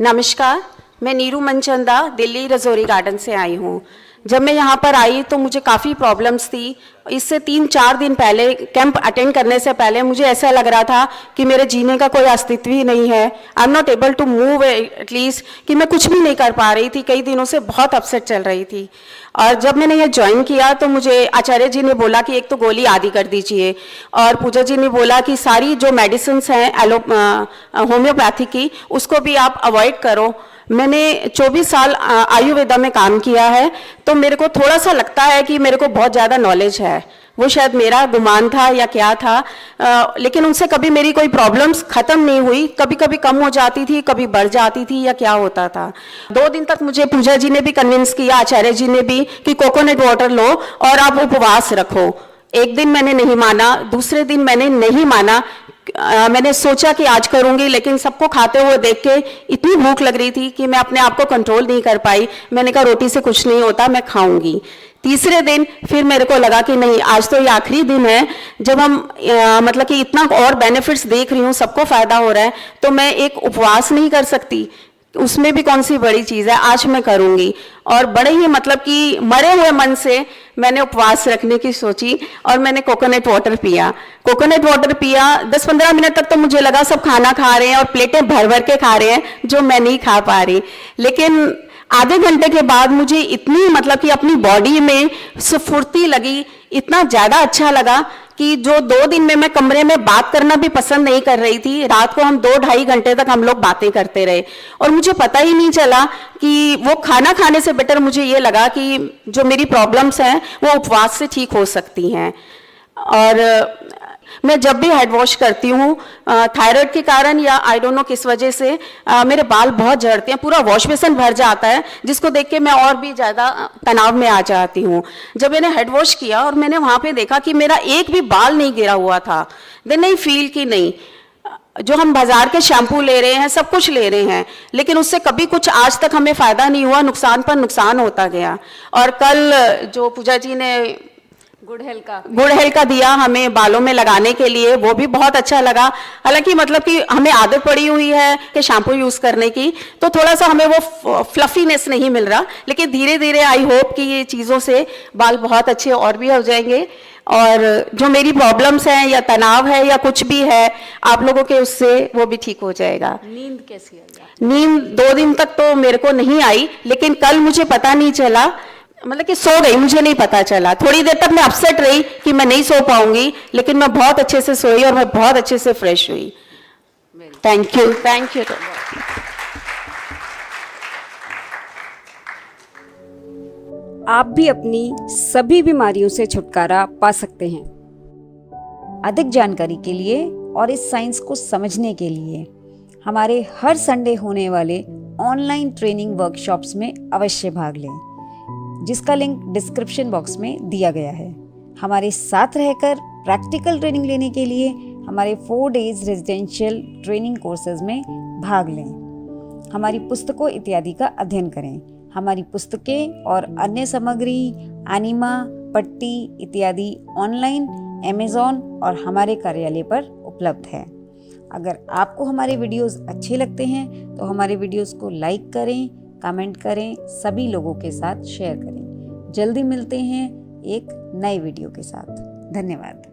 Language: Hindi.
नमस्कार, मैं नीरू मनचंदा दिल्ली रजौरी गार्डन से आई हूँ। जब मैं यहाँ पर आई तो मुझे काफ़ी प्रॉब्लम्स थी। इससे 3-4 दिन पहले कैंप अटेंड करने से पहले मुझे ऐसा लग रहा था कि मेरे जीने का कोई अस्तित्व ही नहीं है। I am not able to move at least, कि मैं कुछ भी नहीं कर पा रही थी। कई दिनों से बहुत अपसेट चल रही थी। और जब मैंने ये ज्वाइन किया तो मुझे आचार्य जी ने बोला कि एक तो गोली आदि कर दीजिए, और पूजा जी ने बोला कि सारी जो मेडिसिन हैं होम्योपैथी की, उसको भी आप अवॉइड करो। मैंने 24 साल आयुर्वेदा में काम किया है, तो मेरे को थोड़ा सा लगता है कि मेरे को बहुत ज़्यादा नॉलेज है। वो शायद मेरा गुमान था या क्या था, लेकिन उनसे कभी मेरी कोई प्रॉब्लम्स ख़त्म नहीं हुई। कभी कभी कम हो जाती थी, कभी बढ़ जाती थी, या क्या होता था। 2 दिन तक मुझे पूजा जी ने भी कन्विंस किया, आचार्य जी ने भी, कि कोकोनट वाटर लो और आप उपवास रखो। एक दिन मैंने नहीं माना, दूसरे दिन मैंने नहीं माना। मैंने सोचा कि आज करूंगी, लेकिन सबको खाते हुए देख के इतनी भूख लग रही थी कि मैं अपने आप को कंट्रोल नहीं कर पाई। मैंने कहा रोटी से कुछ नहीं होता, मैं खाऊंगी। तीसरे दिन फिर मेरे को लगा कि नहीं, आज तो ये आखिरी दिन है जब हम मतलब कि इतना और बेनिफिट्स देख रही हूँ, सबको फायदा हो रहा है, तो मैं एक उपवास नहीं कर सकती। उसमें भी कौन सी बड़ी चीज़ है, आज मैं करूंगी। और बड़े ही मतलब कि मरे हुए मन से मैंने उपवास रखने की सोची, और मैंने कोकोनट वाटर पिया। कोकोनट वाटर पिया, 10-15 मिनट तक तो मुझे लगा सब खाना खा रहे हैं और प्लेटें भर भर के खा रहे हैं, जो मैं नहीं खा पा रही। लेकिन आधे घंटे के बाद मुझे इतनी मतलब कि अपनी बॉडी में स्फूर्ति लगी, इतना ज़्यादा अच्छा लगा कि जो 2 दिन में मैं कमरे में बात करना भी पसंद नहीं कर रही थी। रात को हम 2-2.5 घंटे तक हम लोग बातें करते रहे, और मुझे पता ही नहीं चला कि वो खाना खाने से बेटर मुझे ये लगा कि जो मेरी प्रॉब्लम्स हैं वो उपवास से ठीक हो सकती हैं। और मैं जब भी हेड वॉश करती हूँ, थायराइड के कारण या आई डोंट नो किस वजह से मेरे बाल बहुत झड़ते हैं, पूरा वॉश बेसिन भर जाता है, जिसको देख के मैं और भी ज़्यादा तनाव में आ जाती हूँ। जब मैंने हेड वॉश किया और मैंने वहाँ पे देखा कि मेरा एक भी बाल नहीं गिरा हुआ था, देन आई फील कि नहीं, जो हम बाजार के शैम्पू ले रहे हैं, सब कुछ ले रहे हैं, लेकिन उससे कभी कुछ आज तक हमें फ़ायदा नहीं हुआ, नुकसान पर नुकसान होता गया। और कल जो पूजा जी ने गुड़ हल्का दिया हमें बालों में लगाने के लिए, वो भी बहुत अच्छा लगा। हालांकि मतलब कि हमें आदत पड़ी हुई है कि शैम्पू यूज़ करने की, तो थोड़ा सा हमें वो फ्लफीनेस नहीं मिल रहा, लेकिन धीरे धीरे आई होप कि ये चीज़ों से बाल बहुत अच्छे और भी हो जाएंगे। और जो मेरी प्रॉब्लम्स हैं या तनाव है या कुछ भी है आप लोगों के, उससे वो भी ठीक हो जाएगा। नींद कैसी आई? नींद 2 दिन तक तो मेरे को नहीं आई, लेकिन कल मुझे पता नहीं चला, मतलब कि सो गई, मुझे नहीं पता चला। थोड़ी देर तक मैं अपसेट रही कि मैं नहीं सो पाऊंगी, लेकिन मैं बहुत अच्छे से सोई और मैं बहुत अच्छे से फ्रेश हुई। Thank you, thank you. आप भी अपनी सभी बीमारियों से छुटकारा पा सकते हैं। अधिक जानकारी के लिए और इस साइंस को समझने के लिए हमारे हर संडे होने वाले ऑनलाइन ट्रेनिंग वर्कशॉप्स में अवश्य भाग लें, जिसका लिंक डिस्क्रिप्शन बॉक्स में दिया गया है। हमारे साथ रहकर प्रैक्टिकल ट्रेनिंग लेने के लिए हमारे 4 डेज रेजिडेंशियल ट्रेनिंग कोर्सेज में भाग लें। हमारी पुस्तकों इत्यादि का अध्ययन करें। हमारी पुस्तकें और अन्य सामग्री, एनिमा, पट्टी इत्यादि ऑनलाइन अमेज़न और हमारे कार्यालय पर उपलब्ध है। अगर आपको हमारे वीडियोस अच्छे लगते हैं तो हमारे वीडियोस को लाइक करें, कमेंट करें, सभी लोगों के साथ शेयर करें। जल्दी मिलते हैं एक नए वीडियो के साथ। धन्यवाद।